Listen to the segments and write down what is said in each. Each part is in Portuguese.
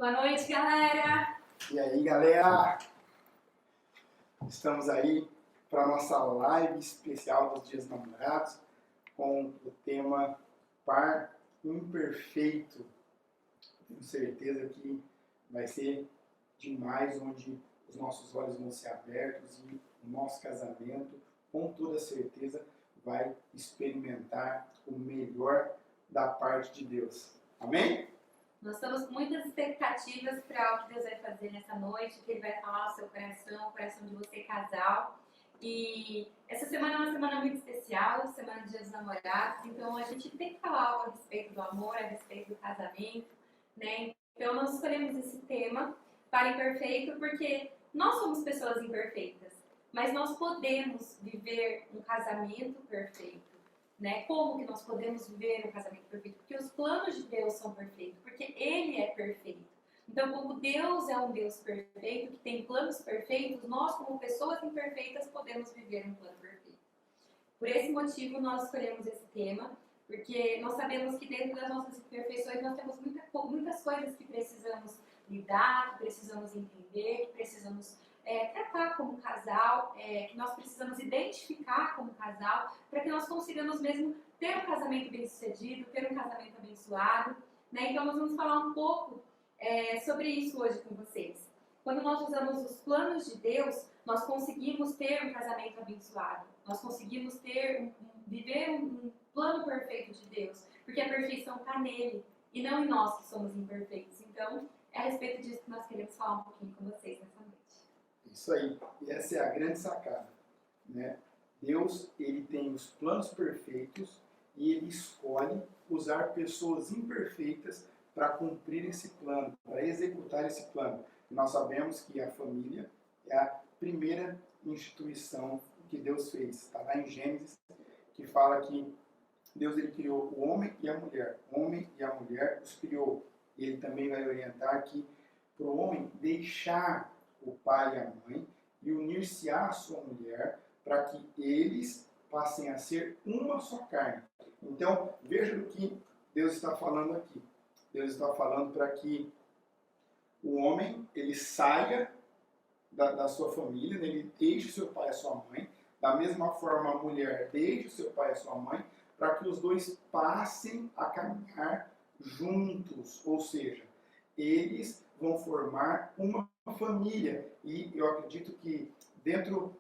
Boa noite, galera! E aí, galera? Estamos aí para a nossa live especial dos Dias Namorados com o tema Par Imperfeito. Tenho certeza que vai ser demais, onde os nossos olhos vão ser abertos e o nosso casamento, com toda certeza, vai experimentar o melhor da parte de Deus. Amém? Nós estamos com muitas expectativas para o que Deus vai fazer nessa noite, o que Ele vai falar ao seu coração, o coração de você, casal. E essa semana é uma semana muito especial, semana de Dia dos Namorados, então a gente tem que falar algo a respeito do amor, a respeito do casamento, né? Então nós escolhemos esse tema, Par Imperfeito, porque nós somos pessoas imperfeitas, mas nós podemos viver um casamento perfeito. Né? Como que nós podemos viver um casamento perfeito? Porque os planos de Deus são perfeitos, porque Ele é perfeito. Então, como Deus é um Deus perfeito, que tem planos perfeitos, nós, como pessoas imperfeitas, podemos viver um plano perfeito. Por esse motivo, nós escolhemos esse tema, porque nós sabemos que dentro das nossas imperfeições, nós temos muitas coisas que precisamos lidar, que precisamos entender, que precisamos tratar como casal, que nós precisamos identificar como casal, para que nós consigamos mesmo ter um casamento bem-sucedido, ter um casamento abençoado. Né? Então nós vamos falar um pouco sobre isso hoje com vocês. Quando nós usamos os planos de Deus, nós conseguimos ter um casamento abençoado. Nós conseguimos viver um plano perfeito de Deus, porque a perfeição está nele e não em nós que somos imperfeitos. Então, é a respeito disso que nós queremos falar um pouquinho com vocês nessa noite. Isso aí, e essa é a grande sacada, né? Deus, ele tem os planos perfeitos e ele escolhe usar pessoas imperfeitas para cumprir esse plano, para executar esse plano. E nós sabemos que a família é a primeira instituição que Deus fez. Está lá em Gênesis, que fala que Deus ele criou o homem e a mulher. O homem e a mulher os criou. E ele também vai orientar que para o homem deixar o pai e a mãe e unir-se à sua mulher para que eles passem a ser uma só carne. Então, veja o que Deus está falando aqui. Deus está falando para que o homem ele saia da sua família, né? Ele deixe o seu pai e a sua mãe. Da mesma forma, a mulher deixe o seu pai e a sua mãe, para que os dois passem a caminhar juntos. Ou seja, eles vão formar uma família. E eu acredito que dentro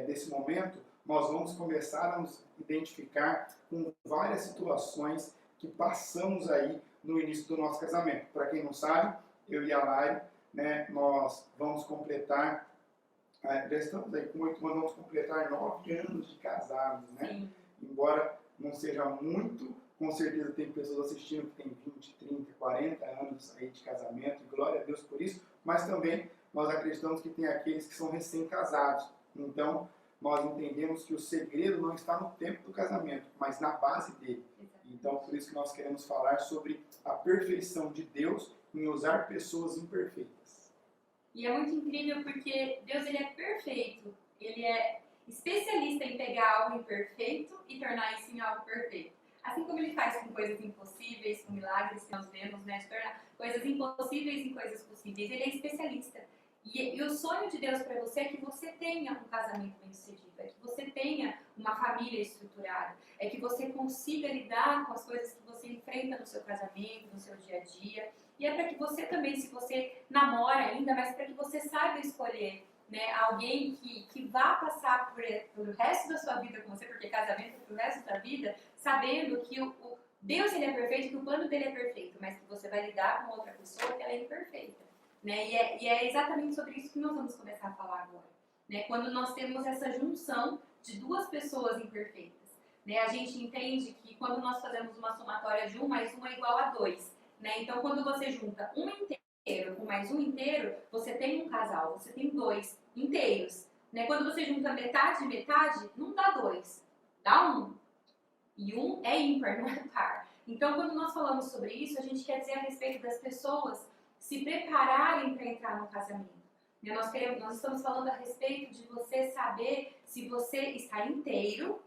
desse momento nós vamos começar a nos identificar com várias situações que passamos aí no início do nosso casamento. Para quem não sabe, eu e a Lari, né, nós vamos completar, já estamos aí com 8 anos, vamos completar 9 anos de casados, né? Sim. Embora não seja muito, com certeza tem pessoas assistindo que tem 20, 30, 40 anos aí de casamento, e glória a Deus por isso, mas também nós acreditamos que tem aqueles que são recém-casados. Então, nós entendemos que o segredo não está no tempo do casamento, mas na base dele. Então, por isso que nós queremos falar sobre a perfeição de Deus em usar pessoas imperfeitas. E é muito incrível porque Deus ele é perfeito, ele é especialista em pegar algo imperfeito e tornar isso em algo perfeito. Assim como ele faz com coisas impossíveis, com milagres que nós vemos, né, de tornar coisas impossíveis em coisas possíveis. Ele é especialista. E o sonho de Deus para você é que você tenha um casamento bem-sucedido, é que você tenha uma família estruturada, é que você consiga lidar com as coisas que você enfrenta no seu casamento, no seu dia a dia. E é para que você também, se você namora ainda, mas para que você saiba escolher, né, alguém que vá passar pelo resto da sua vida com você, porque casamento é pro resto da vida, sabendo que Deus ele é perfeito, que o plano dele é perfeito, mas que você vai lidar com outra pessoa que ela é imperfeita. Né? E é exatamente sobre isso que nós vamos começar a falar agora. Né? Quando nós temos essa junção de duas pessoas imperfeitas. Né? A gente entende que quando nós fazemos uma somatória de 1 mais 1 é igual a 2. Né? Então, quando você junta um inteiro com mais um inteiro, você tem um casal, você tem 2 inteiros. Né? Quando você junta metade e metade, não dá 2, dá 1. E 1 é ímpar, não é par. Então, quando nós falamos sobre isso, a gente quer dizer a respeito das pessoas se prepararem para entrar no casamento. Nós estamos falando a respeito de você saber se você está inteiro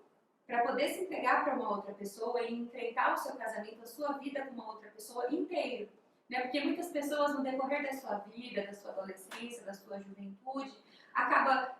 para poder se entregar para uma outra pessoa e enfrentar o seu casamento, a sua vida com uma outra pessoa inteiro. né? Porque muitas pessoas no decorrer da sua vida, da sua adolescência, da sua juventude, acaba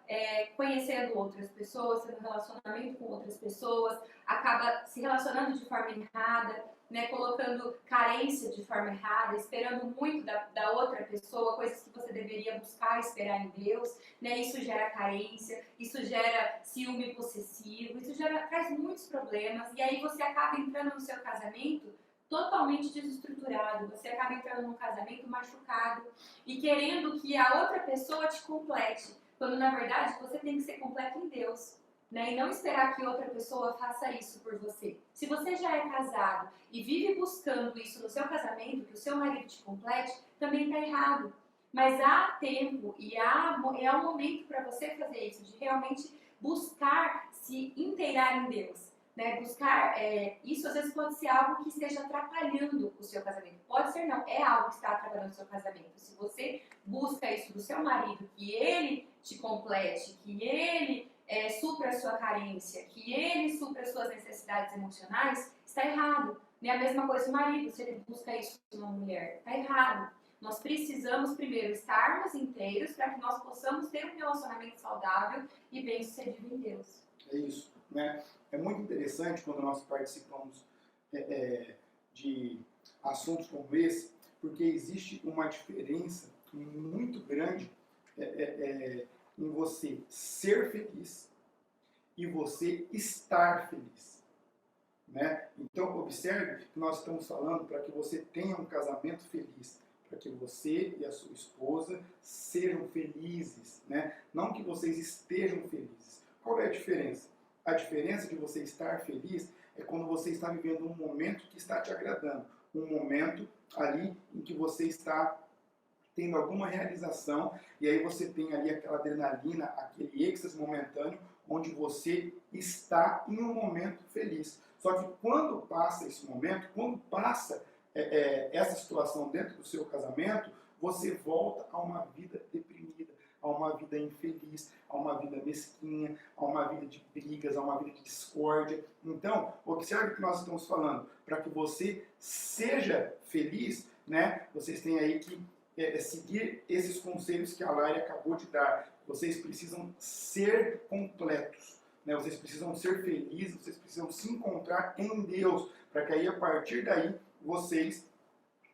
conhecendo outras pessoas, tendo relacionamento com outras pessoas, acaba se relacionando de forma errada, né, colocando carência de forma errada, esperando muito da outra pessoa, coisas que você deveria buscar e esperar em Deus, né? Isso gera carência, isso gera ciúme possessivo, isso traz muitos problemas, e aí você acaba entrando no seu casamento totalmente desestruturado, você acaba entrando num casamento machucado e querendo que a outra pessoa te complete, quando na verdade você tem que ser completo em Deus, né? E não esperar que outra pessoa faça isso por você. Se você já é casado e vive buscando isso no seu casamento, que o seu marido te complete, também está errado. Mas há tempo e é um momento para você fazer isso, de realmente buscar se inteirar em Deus. Né, buscar, isso às vezes pode ser algo que esteja atrapalhando o seu casamento. Pode ser não, é algo que está atrapalhando o seu casamento. Se você busca isso do seu marido, que ele te complete, que ele supra a sua carência, que ele supra as suas necessidades emocionais, está errado. Né? A mesma coisa o marido, se ele busca isso de uma mulher, está errado. Nós precisamos primeiro estarmos inteiros para que nós possamos ter um relacionamento saudável e bem-sucedido em Deus. É isso, né? É muito interessante quando nós participamos de assuntos como esse, porque existe uma diferença muito grande em você ser feliz e você estar feliz, né? Então, observe que nós estamos falando para que você tenha um casamento feliz, para que você e a sua esposa sejam felizes, né? Não que vocês estejam felizes. Qual é a diferença? A diferença de você estar feliz é quando você está vivendo um momento que está te agradando, um momento ali em que você está tendo alguma realização, e aí você tem ali aquela adrenalina, aquele êxtase momentâneo, onde você está em um momento feliz. Só que quando passa esse momento, quando passa essa situação dentro do seu casamento, você volta a uma vida deprimida, a uma vida infeliz, a uma vida mesquinha, a uma vida de brigas, a uma vida de discórdia. Então, observe o que nós estamos falando. Para que você seja feliz, né, vocês têm aí que seguir esses conselhos que a Lari acabou de dar. Vocês precisam ser completos, né? Vocês precisam ser felizes, vocês precisam se encontrar em Deus, para que aí, a partir daí, vocês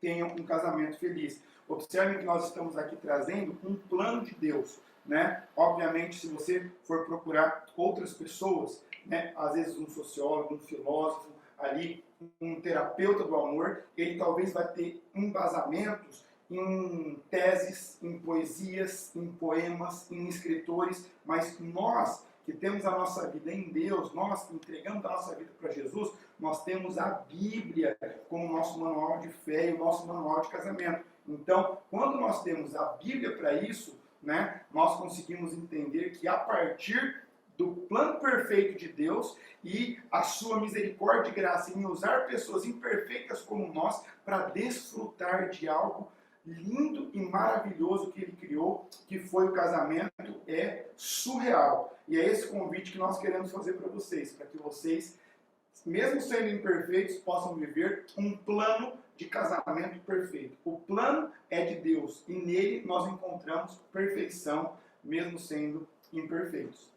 tenham um casamento feliz. Observem que nós estamos aqui trazendo um plano de Deus, né? Obviamente, se você for procurar outras pessoas, né, às vezes um sociólogo, um filósofo, ali, um terapeuta do amor, ele talvez vai ter embasamentos em teses, em poesias, em poemas, em escritores, mas nós que temos a nossa vida em Deus, nós que entregamos a nossa vida para Jesus, nós temos a Bíblia como nosso manual de fé e o nosso manual de casamento. Então, quando nós temos a Bíblia para isso, né, nós conseguimos entender que a partir do plano perfeito de Deus e a sua misericórdia e graça em usar pessoas imperfeitas como nós para desfrutar de algo lindo e maravilhoso que ele criou, que foi o casamento, é surreal. E é esse convite que nós queremos fazer para vocês, para que vocês, mesmo sendo imperfeitos, possam viver um plano de casamento perfeito. O plano é de Deus e nele nós encontramos perfeição, mesmo sendo imperfeitos.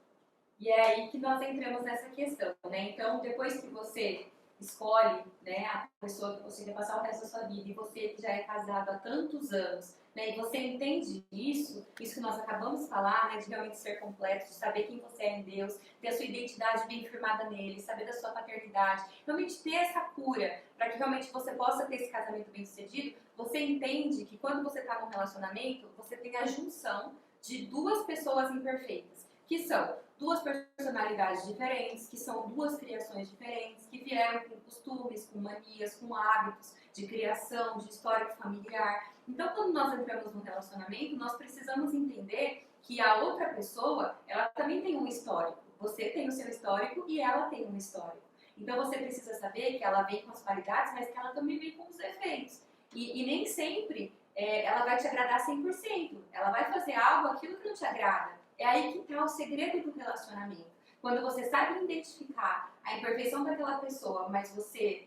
E é aí que nós entramos nessa questão, né? Então, depois que você escolhe, né, a pessoa que você quer passar o resto da sua vida, e você que já é casado há tantos anos, né, e você entende isso que nós acabamos de falar, né, de realmente ser completo, de saber quem você é em Deus, ter a sua identidade bem firmada nele, saber da sua paternidade, realmente ter essa cura, para que realmente você possa ter esse casamento bem sucedido, você entende que quando você está num relacionamento, você tem a junção de duas pessoas imperfeitas, que são duas personalidades diferentes, que são duas criações diferentes, que vieram com costumes, com manias, com hábitos de criação, de histórico familiar. Então, quando nós entramos no relacionamento, nós precisamos entender que a outra pessoa, ela também tem um histórico. Você tem o seu histórico e ela tem um histórico. Então, você precisa saber que ela vem com as qualidades, mas que ela também vem com os defeitos. E nem sempre ela vai te agradar 100%. Ela vai fazer algo, aquilo que não te agrada. É aí que está o segredo do relacionamento. Quando você sabe identificar a imperfeição daquela pessoa, mas você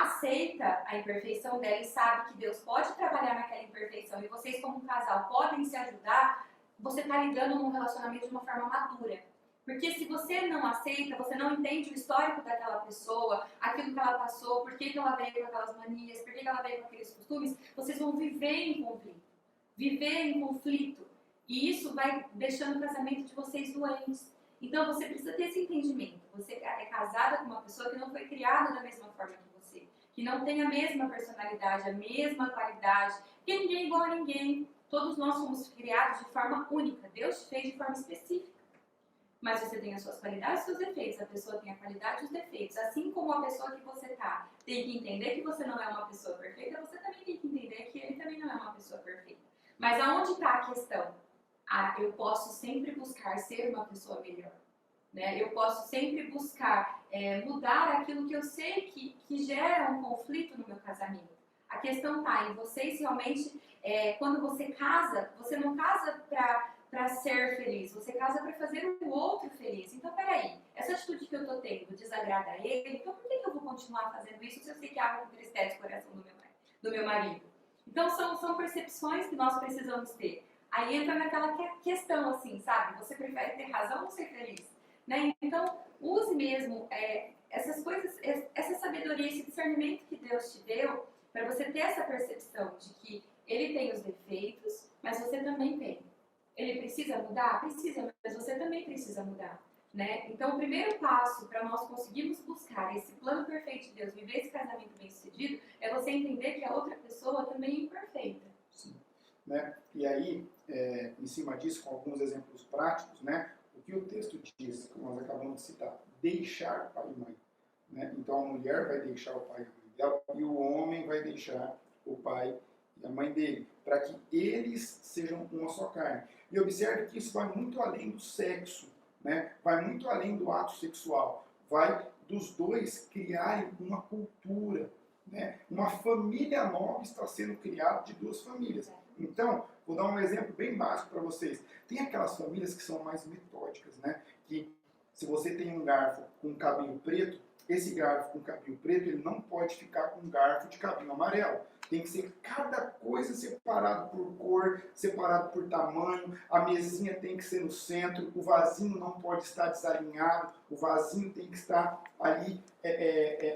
aceita a imperfeição dela e sabe que Deus pode trabalhar naquela imperfeição e vocês como um casal podem se ajudar, você está lidando num relacionamento de uma forma madura. Porque se você não aceita, você não entende o histórico daquela pessoa, aquilo que ela passou, por que ela veio com aquelas manias, por que ela veio com aqueles costumes, vocês vão viver em conflito. Viver em conflito. E isso vai deixando o casamento de vocês doentes. Então você precisa ter esse entendimento. Você é casada com uma pessoa que não foi criada da mesma forma que você. Que não tem a mesma personalidade, a mesma qualidade. Porque ninguém é igual a ninguém. Todos nós somos criados de forma única. Deus te fez de forma específica. Mas você tem as suas qualidades e os seus defeitos. A pessoa tem a qualidade e os defeitos. Assim como a pessoa que você tá tem que entender que você não é uma pessoa perfeita, você também tem que entender que ele também não é uma pessoa perfeita. Mas aonde está a questão? Eu posso sempre buscar ser uma pessoa melhor. Né? Eu posso sempre buscar mudar aquilo que eu sei que gera um conflito no meu casamento. A questão está em vocês realmente, quando você casa, você não casa para ser feliz, você casa para fazer o outro feliz. Então, peraí, essa atitude que eu estou tendo desagrada a ele, então por que eu vou continuar fazendo isso se eu sei que a água entristece o coração do meu marido? Então, são percepções que nós precisamos ter. Aí entra naquela questão, assim, sabe? Você prefere ter razão ou ser feliz? Né? Então, use mesmo essas coisas, essa sabedoria, esse discernimento que Deus te deu, para você ter essa percepção de que ele tem os defeitos, mas você também tem. Ele precisa mudar? Precisa, mas você também precisa mudar. Né? Então, o primeiro passo para nós conseguirmos buscar esse plano perfeito de Deus, viver esse casamento bem-sucedido, é você entender que a outra pessoa também é imperfeita. Sim. Né? E aí, em cima disso, com alguns exemplos práticos, né? O que o texto diz, que nós acabamos de citar, deixar pai e mãe. Né? Então, a mulher vai deixar o pai e a mãe dela, e o homem vai deixar o pai e a mãe dele, para que eles sejam uma só carne. E observe que isso vai muito além do sexo, né? Vai muito além do ato sexual, vai dos dois criarem uma cultura, né? Uma família nova está sendo criada de duas famílias. Então, vou dar um exemplo bem básico para vocês. Tem aquelas famílias que são mais metódicas, né? Que se você tem um garfo com cabinho preto, esse garfo com cabinho preto, ele não pode ficar com um garfo de cabinho amarelo. Tem que ser cada coisa separado por cor, separado por tamanho, a mesinha tem que ser no centro, o vasinho não pode estar desalinhado, o vasinho tem que estar ali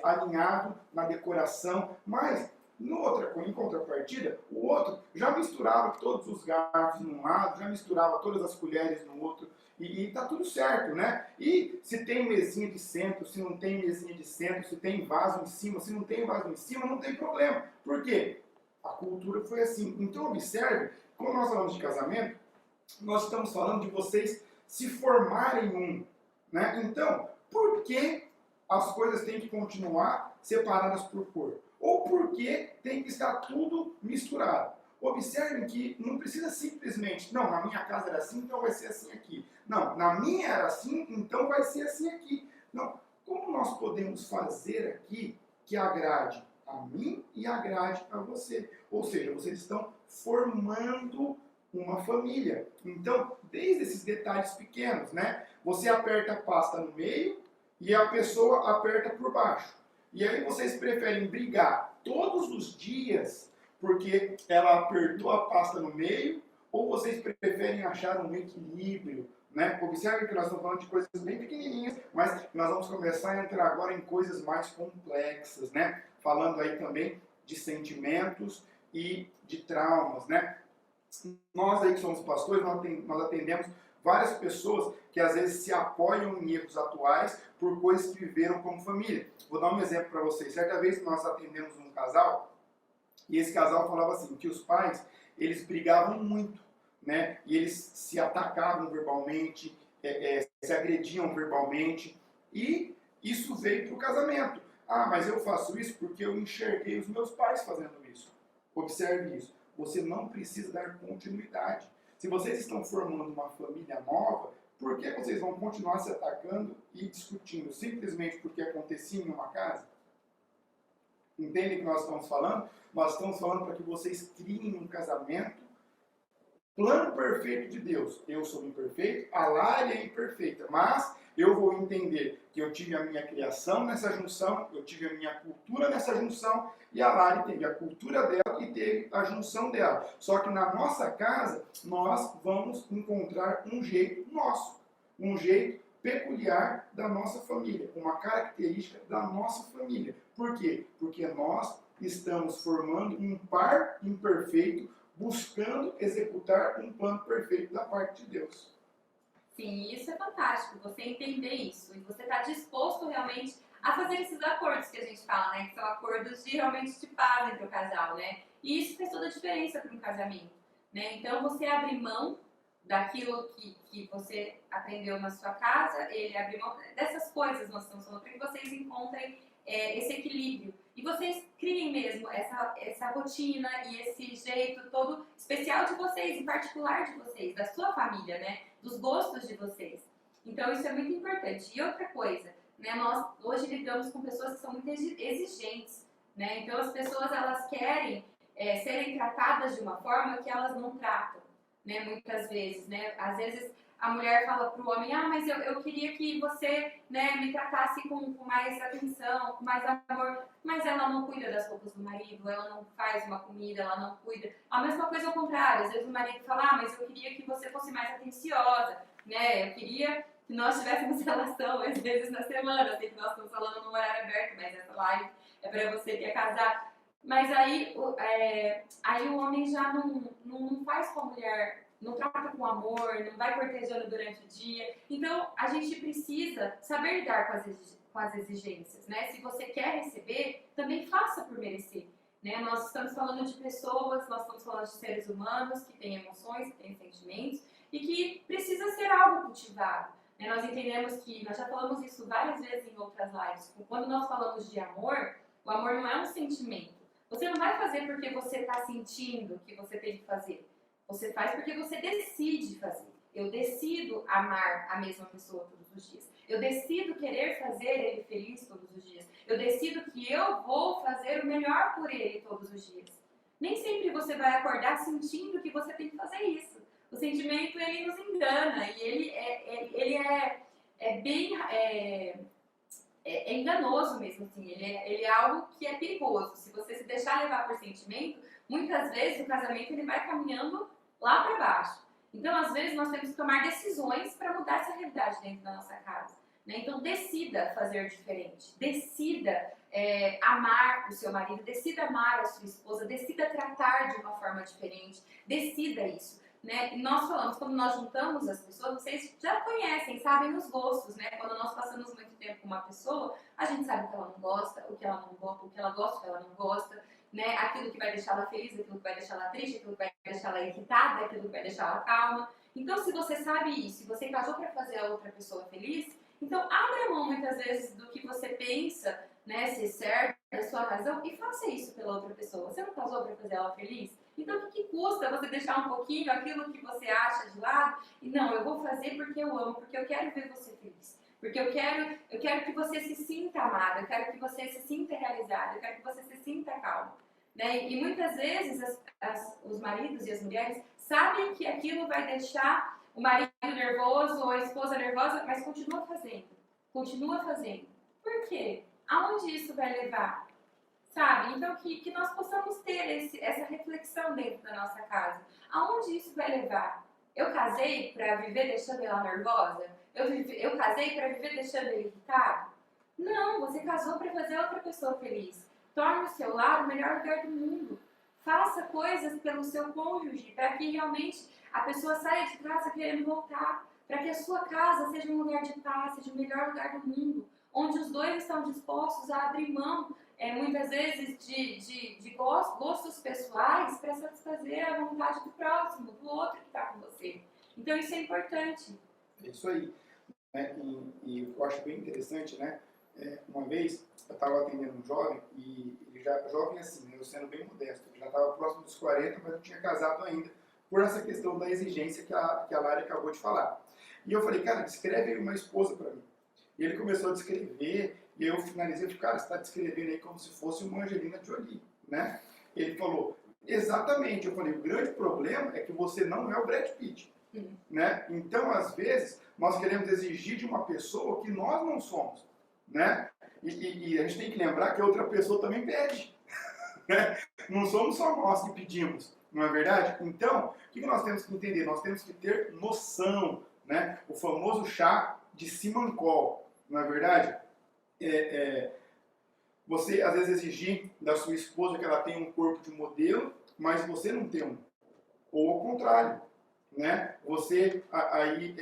alinhado na decoração, mas em contrapartida, o outro já misturava todos os garfos num lado, já misturava todas as colheres no outro, e tá tudo certo, né? E se tem mesinha de centro, se não tem mesinha de centro, se tem vaso em cima, se não tem vaso em cima, não tem problema. Por quê? A cultura foi assim. Então observe, quando nós falamos de casamento, nós estamos falando de vocês se formarem um, né? Então, por que as coisas têm que continuar separadas por cor? Ou por que tem que estar tudo misturado? Observem que não precisa simplesmente, não, na minha casa era assim, então vai ser assim aqui. Não, na minha era assim, então vai ser assim aqui. Não, como nós podemos fazer aqui que agrade a mim e agrade a você? Ou seja, vocês estão formando uma família. Então, desde esses detalhes pequenos, né? Você aperta a pasta no meio e a pessoa aperta por baixo. E aí vocês preferem brigar todos os dias porque ela apertou a pasta no meio, ou vocês preferem achar um equilíbrio, né? Observe que nós estamos falando de coisas bem pequenininhas, mas nós vamos começar a entrar agora em coisas mais complexas, né? Falando aí também de sentimentos e de traumas, né? Nós aí que somos pastores, nós atendemos várias pessoas que às vezes se apoiam em erros atuais por coisas que viveram como família. Vou dar um exemplo para vocês. Certa vez nós atendemos um casal, e esse casal falava assim, que os pais, eles brigavam muito, né? E eles se atacavam verbalmente, se agrediam verbalmente, e isso veio para o casamento. Ah, mas eu faço isso porque eu enxerguei os meus pais fazendo isso. Observe isso. Você não precisa dar continuidade. Se vocês estão formando uma família nova, por que vocês vão continuar se atacando e discutindo? Simplesmente porque acontecia em uma casa? Entendem o que nós estamos falando? Nós estamos falando para que vocês criem um casamento, plano perfeito de Deus. Eu sou imperfeito, a Lari é imperfeita, mas eu vou entender que eu tive a minha criação nessa junção, eu tive a minha cultura nessa junção, e a Lari teve a cultura dela e teve a junção dela. Só que na nossa casa, nós vamos encontrar um jeito nosso, um jeito peculiar da nossa família, uma característica da nossa família. Por quê? Porque nós estamos formando um par imperfeito, buscando executar um plano perfeito da parte de Deus. Sim, isso é fantástico, você entender isso. E você está disposto realmente a fazer esses acordos que a gente fala, né? Que são acordos realmente de paz entre o casal, né? E isso faz toda a diferença para um casamento, né? Então, você abrir mão daquilo que você aprendeu na sua casa, ele abrir mão dessas coisas, nós estamos falando, para que vocês encontrem esse equilíbrio. E vocês criem mesmo essa rotina e esse jeito todo especial de vocês, em particular de vocês, da sua família, né? Dos gostos de vocês. Então isso é muito importante. E outra coisa, né? Nós hoje lidamos com pessoas que são muito exigentes, né? Então as pessoas elas querem serem tratadas de uma forma que elas não tratam, né? Muitas vezes, né? Às vezes a mulher fala para o homem, mas eu queria que você, né, me tratasse com mais atenção, com mais amor, mas ela não cuida das roupas do marido, ela não faz uma comida, ela não cuida. A mesma coisa ao contrário, às vezes o marido fala, mas eu queria que você fosse mais atenciosa, né, eu queria que nós tivéssemos relação às vezes na semana, sei que nós estamos falando num horário aberto, mas essa live é para você que é casado. Mas aí o homem já não faz com a mulher, não trata com amor, não vai cortejando durante o dia. Então, a gente precisa saber lidar com as exigências, né? Se você quer receber, também faça por merecer, né? Nós estamos falando de pessoas, nós estamos falando de seres humanos que têm emoções, que têm sentimentos e que precisa ser algo cultivado, né? Nós entendemos que, nós já falamos isso várias vezes em outras lives, quando nós falamos de amor, o amor não é um sentimento. Você não vai fazer porque você está sentindo que você tem que fazer. Você faz porque você decide fazer. Eu decido amar a mesma pessoa todos os dias. Eu decido querer fazer ele feliz todos os dias. Eu decido que eu vou fazer o melhor por ele todos os dias. Nem sempre você vai acordar sentindo que você tem que fazer isso. O sentimento, ele nos engana e ele é bem enganoso mesmo, assim. Ele é algo que é perigoso. Se você se deixar levar por sentimento, muitas vezes o casamento ele vai caminhando lá para baixo. Então, às vezes, nós temos que tomar decisões para mudar essa realidade dentro da nossa casa, né? Então, decida fazer diferente. Decida amar o seu marido, decida amar a sua esposa, decida tratar de uma forma diferente. Decida isso, né? E nós falamos, quando nós juntamos as pessoas, vocês já conhecem, sabem os gostos, né? Quando nós passamos muito tempo com uma pessoa, a gente sabe o que ela não gosta, o que ela não gosta, o que ela gosta, o que ela não gosta, né? Aquilo que vai deixar ela feliz, aquilo que vai deixar ela triste, aquilo que vai deixar ela irritada, aquilo que vai deixar ela calma. Então, se você sabe isso, se você casou para fazer a outra pessoa feliz, então abra mão muitas vezes do que você pensa, né, ser certo, da sua razão, e faça isso pela outra pessoa. Você não casou para fazer ela feliz? Então, o que custa você deixar um pouquinho aquilo que você acha de lado? E não, eu vou fazer porque eu amo, porque eu quero ver você feliz. Porque eu quero que você se sinta amada, eu quero que você se sinta realizada, eu quero que você se sinta calma, né? E muitas vezes os maridos e as mulheres sabem que aquilo vai deixar o marido nervoso ou a esposa nervosa, mas continua fazendo. Continua fazendo. Por quê? Aonde isso vai levar? Sabe? Então, que nós possamos ter essa reflexão dentro da nossa casa. Aonde isso vai levar? Eu casei para viver deixando ela nervosa? Eu casei para viver deixando ele irritado? Não, você casou para fazer outra pessoa feliz. Torne o seu lar o melhor lugar do mundo. Faça coisas pelo seu cônjuge para que realmente a pessoa saia de casa querendo voltar. Para que a sua casa seja um lugar de paz, seja o melhor lugar do mundo. Onde os dois estão dispostos a abrir mão, muitas vezes, de gostos pessoais para satisfazer a vontade do próximo, do outro que está com você. Então isso é importante. É isso aí. E eu acho bem interessante, né? Uma vez eu estava atendendo um jovem, e ele já jovem assim, né? Eu sendo bem modesto, ele já estava próximo dos 40, mas não tinha casado ainda, por essa questão da exigência que a Lara acabou de falar. E eu falei, cara, descreve aí uma esposa para mim. E ele começou a descrever, e eu finalizei, eu falei, cara, você está descrevendo aí como se fosse uma Angelina Jolie, né? Ele falou, exatamente. Eu falei, o grande problema é que você não é o Brad Pitt. né? Então, às vezes, nós queremos exigir de uma pessoa que nós não somos, né? E a gente tem que lembrar que a outra pessoa também pede, né? Não somos só nós que pedimos, não é verdade? Então, o que nós temos que entender? Nós temos que ter noção, né? O famoso chá de Simancol, não é verdade? Você, às vezes, exigir da sua esposa que ela tenha um corpo de modelo, mas você não tem um. Ou ao contrário, né? Você aí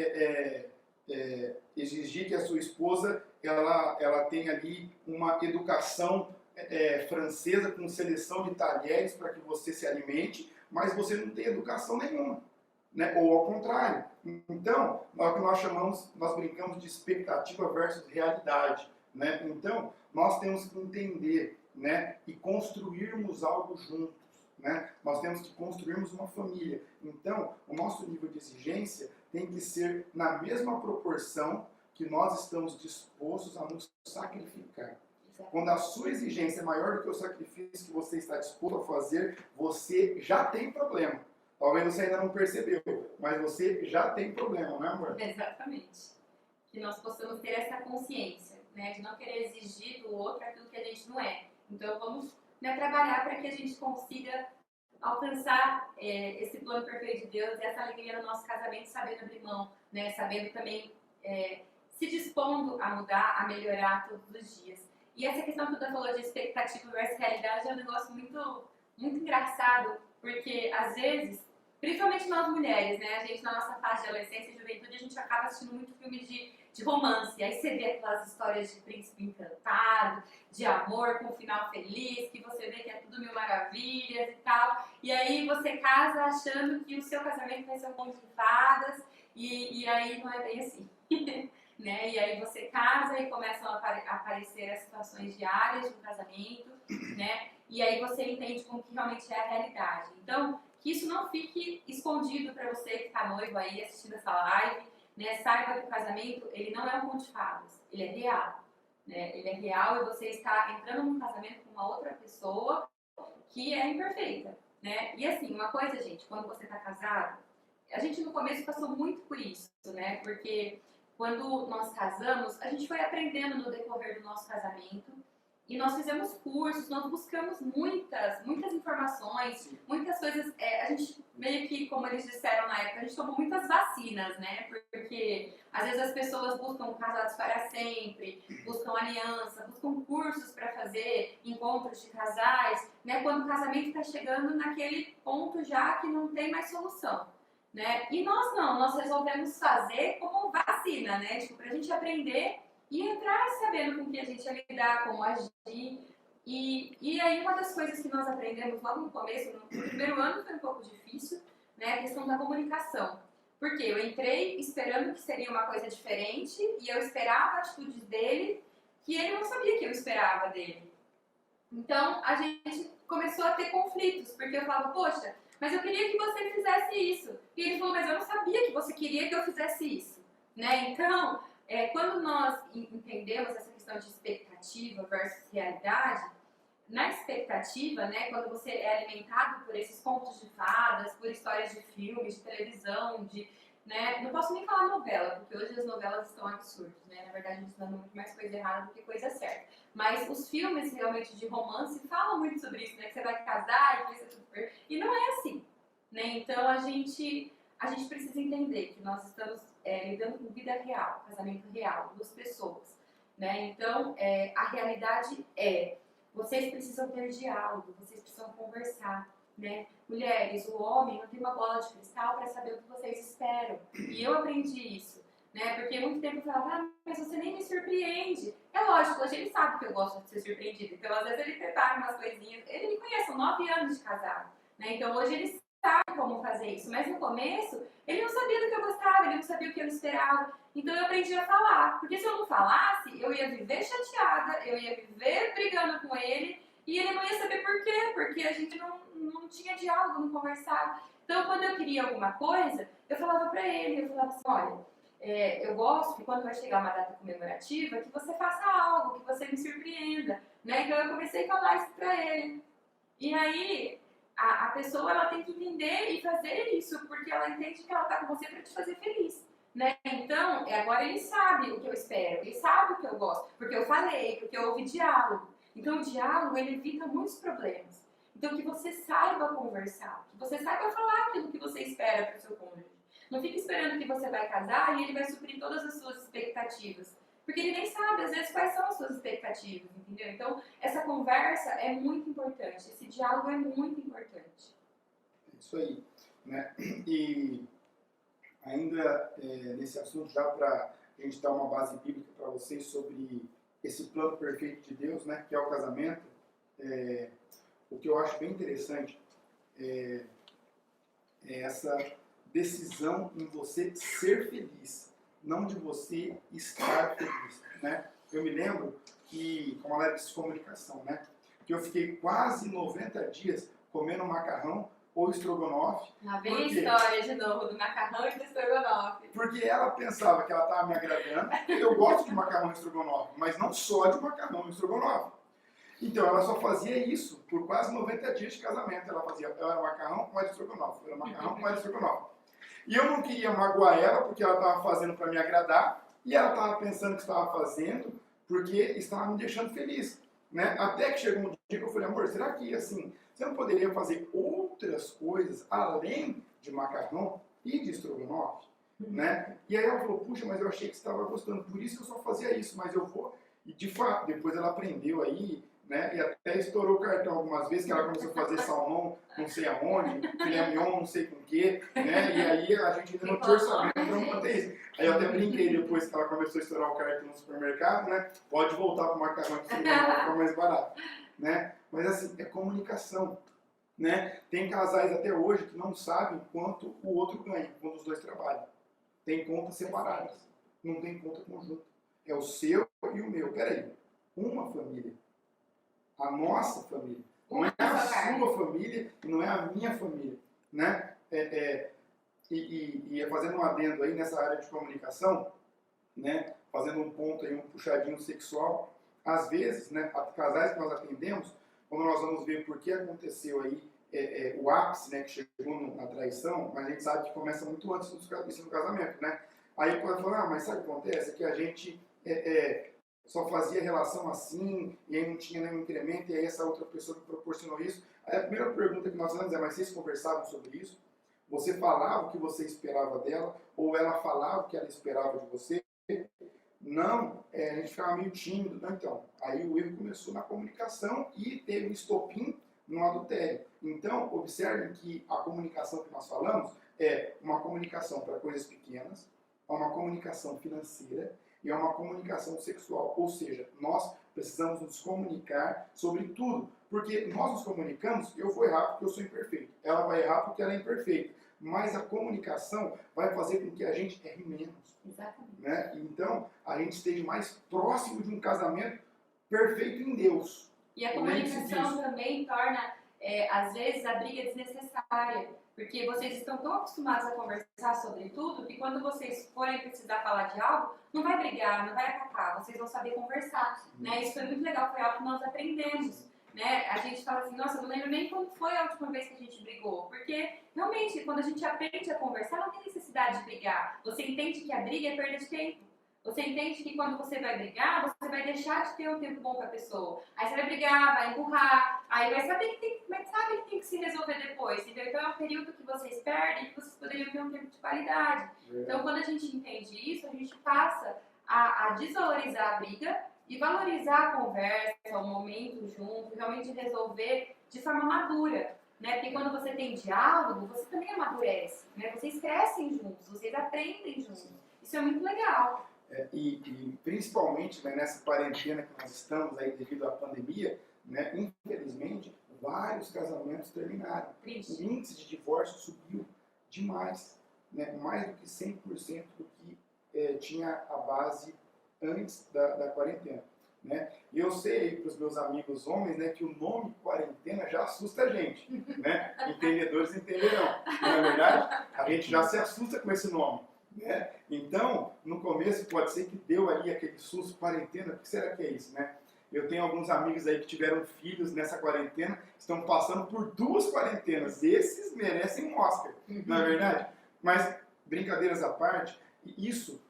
exigir que a sua esposa ela tenha ali uma educação francesa com seleção de talheres para que você se alimente, mas você não tem educação nenhuma, né? Ou ao contrário. Então, é o que nós chamamos, nós brincamos de expectativa versus realidade, né? Então, nós temos que entender, né? E construirmos algo juntos, né? Nós temos que construirmos uma família. Então, o nosso nível de exigência tem que ser na mesma proporção que nós estamos dispostos a nos sacrificar. Quando a sua exigência é maior do que o sacrifício que você está disposto a fazer, você já tem problema. Talvez você ainda não percebeu, mas você já tem problema, não é, amor? Exatamente. Que nós possamos ter essa consciência, né, de não querer exigir do outro aquilo que a gente não é. Então, vamos, né, trabalhar para que a gente consiga alcançar esse plano perfeito de Deus e essa alegria no nosso casamento, sabendo abrir mão, né, sabendo também se dispondo a mudar, a melhorar todos os dias. E essa questão que o Dan falou de expectativa versus realidade é um negócio muito, muito engraçado, porque às vezes, principalmente nós mulheres, né, a gente na nossa fase de adolescência e juventude, a gente acaba assistindo muito filme de romance, aí você vê aquelas histórias de príncipe encantado, de amor com um final feliz, que você vê que é tudo mil maravilhas e tal, e aí você casa achando que o seu casamento vai ser um conto de fadas, e aí não é bem assim. Né? E aí você casa e começam a aparecer as situações diárias do casamento, né? E aí você entende como que realmente é a realidade. Então, que isso não fique escondido para você que está noivo aí assistindo essa live, né? Saiba que o casamento, ele não é um conto de fadas, ele é real, né? Ele é real e você está entrando num casamento com uma outra pessoa que é imperfeita, né? E assim, uma coisa, gente, quando você está casado, a gente no começo passou muito por isso, né? Porque quando nós casamos, a gente foi aprendendo no decorrer do nosso casamento e nós fizemos cursos, nós buscamos muitas informações, muitas coisas. A gente meio que, como eles disseram na época, a gente tomou muitas vacinas, né? Porque às vezes as pessoas buscam casados para sempre, buscam aliança, buscam cursos para fazer, encontros de casais, né? Quando o casamento está chegando naquele ponto já que não tem mais solução. Né? E nós não, nós resolvemos fazer como vacina, né? Tipo, pra gente aprender e entrar sabendo com que a gente ia lidar, como agir. E aí uma das coisas que nós aprendemos logo no começo, no primeiro ano foi um pouco difícil, né? A questão da comunicação. Porque eu entrei esperando que seria uma coisa diferente e eu esperava atitudes dele que ele não sabia que eu esperava dele. Então a gente começou a ter conflitos, porque eu falava, poxa, mas eu queria que você fizesse isso. E ele falou, mas eu não sabia que você queria que eu fizesse isso. Né? Então, quando nós entendemos essa questão de expectativa versus realidade, na expectativa, né, quando você é alimentado por esses contos de fadas, por histórias de filmes, de televisão, né, não posso nem falar novela, porque hoje as novelas estão absurdas, né? Na verdade, a gente está dando muito mais coisa errada do que coisa certa. Mas os filmes realmente de romance falam muito sobre isso, né? Que você vai casar e que isso é tudo. E não é assim, né? Então a gente precisa entender que nós estamos lidando com vida real, casamento real, duas pessoas, né? Então a realidade vocês precisam ter diálogo, vocês precisam conversar, né? Mulheres, o homem não tem uma bola de cristal para saber o que vocês esperam. E eu aprendi isso, né? Porque muito tempo eu falava, mas você nem me surpreende. É lógico, hoje ele sabe que eu gosto de ser surpreendida. Então, às vezes, ele prepara umas coisinhas. Ele me conhece, são 9 anos de casado, né? Então, hoje ele sabe como fazer isso. Mas no começo, ele não sabia do que eu gostava, ele não sabia o que eu esperava. Então, eu aprendi a falar. Porque se eu não falasse, eu ia viver chateada, eu ia viver brigando com ele. E ele não ia saber por quê, porque a gente não tinha diálogo, não conversava. Então, quando eu queria alguma coisa, eu falava pra ele, eu falava assim, olha, eu gosto que quando vai chegar uma data comemorativa, que você faça algo, que você me surpreenda, né? Então, eu comecei a falar isso pra ele. E aí, a pessoa ela tem que entender e fazer isso, porque ela entende que ela está com você para te fazer feliz. Né? Então, agora ele sabe o que eu espero, ele sabe o que eu gosto, porque eu falei, porque houve diálogo. Então, o diálogo ele evita muitos problemas. Então, que você saiba conversar, que você saiba falar aquilo que você espera para o seu cônjuge. Não fique esperando que você vai casar e ele vai suprir todas as suas expectativas. Porque ele nem sabe, às vezes, quais são as suas expectativas, entendeu? Então, essa conversa é muito importante, esse diálogo é muito importante. Isso aí, né? E ainda nesse assunto, já para a gente dar uma base bíblica para vocês sobre esse plano perfeito de Deus, né? Que é o casamento, o que eu acho bem interessante é essa decisão em você ser feliz, não de você estar feliz, né? Eu me lembro que, como ela disse, comunicação, né? Que eu fiquei quase 90 dias comendo macarrão ou estrogonofe. Lá vem a história de novo do macarrão e do estrogonofe. Porque ela pensava que ela estava me agradando. Eu gosto de macarrão e estrogonofe, mas não só de macarrão e estrogonofe. Então ela só fazia isso por quase 90 dias de casamento. Ela era macarrão com estrogonofe, era macarrão com estrogonofe. E eu não queria magoar ela porque ela estava fazendo para me agradar e ela estava pensando que estava fazendo porque estava me deixando feliz, né? Até que chegou um dia que eu falei, amor, será que assim, você não poderia fazer outras coisas além de macarrão e de estrogonofe, né? E aí ela falou, puxa, mas eu achei que você estava gostando, por isso eu só fazia isso, mas eu vou. E de fato, depois ela aprendeu aí, né? E até estourou o cartão algumas vezes, que ela começou a fazer salmão não sei aonde, filé mignon não sei com o quê, né? E aí a gente ainda não tinha orçamento para manter isso. Aí eu até brinquei depois que ela começou a estourar o cartão no supermercado, né? Pode voltar para o macarrão que fica mais barato, né? Mas assim, é comunicação, né? Tem casais até hoje que não sabem quanto o outro ganha quando os dois trabalham. Tem contas separadas, não tem conta conjunta. É o seu e o meu. Peraí, uma família. A nossa família. Não é a sua família e não é a minha família, né? E fazendo um adendo aí nessa área de comunicação, né? Fazendo um ponto aí, um puxadinho sexual, às vezes, né? Casais que nós atendemos, quando nós vamos ver por que aconteceu aí o ápice, né? Que chegou na traição, mas a gente sabe que começa muito antes disso no casamento, né? Aí pode falar, mas sabe o que acontece? É que a gente só fazia relação assim, e aí não tinha nenhum incremento, e aí essa outra pessoa que proporcionou isso. Aí a primeira pergunta que nós fazemos é, mas vocês conversavam sobre isso? Você falava o que você esperava dela, ou ela falava o que ela esperava de você? Não, a gente ficava meio tímido, né? Então, aí o erro começou na comunicação e teve um estopim no adultério. Então, observem que a comunicação que nós falamos é uma comunicação para coisas pequenas, é uma comunicação financeira, e é uma comunicação sexual, ou seja, nós precisamos nos comunicar sobre tudo, porque nós nos comunicamos, eu vou errar porque eu sou imperfeito, ela vai errar porque ela é imperfeita, mas a comunicação vai fazer com que a gente erre menos. Exatamente. Né? Então, a gente esteja mais próximo de um casamento perfeito em Deus. E a comunicação também torna, às vezes, a briga desnecessária. Porque vocês estão tão acostumados a conversar sobre tudo que quando vocês forem precisar falar de algo, não vai brigar, não vai atacar, vocês vão saber conversar. Né? Isso foi muito legal, foi algo que nós aprendemos. Né? A gente fala assim, nossa, eu não lembro nem quando foi a última vez que a gente brigou. Porque, realmente, quando a gente aprende a conversar, não tem necessidade de brigar. Você entende que a briga é perda de tempo. Você entende que quando você vai brigar, você vai deixar de ter um tempo bom com a pessoa. Aí você vai brigar, vai empurrar, aí vai saber que tem que se resolver depois. Entendeu? Então é um período que vocês perdem e que vocês poderiam ter um tempo de qualidade. Então quando a gente entende isso, a gente passa a desvalorizar a briga e valorizar a conversa, o momento junto, realmente resolver de forma madura. Né? Porque quando você tem diálogo, você também amadurece. Né? Vocês crescem juntos, vocês aprendem juntos. Isso é muito legal. E principalmente, né, nessa quarentena que nós estamos aí devido à pandemia, né, infelizmente, vários casamentos terminaram. Triste. O índice de divórcio subiu demais, né, mais do que 100% do que tinha a base antes da quarentena. Né? E eu sei para os meus amigos homens, né, que o nome quarentena já assusta a gente. Né? Entendedores entenderão. Não é verdade? A gente já se assusta com esse nome. Né? Então, no começo pode ser que deu ali aquele susto, quarentena, o que será que é isso? Né? Eu tenho alguns amigos aí que tiveram filhos nessa quarentena, estão passando por 2 quarentenas. Esses merecem um Oscar, não é verdade? Mas, brincadeiras à parte, isso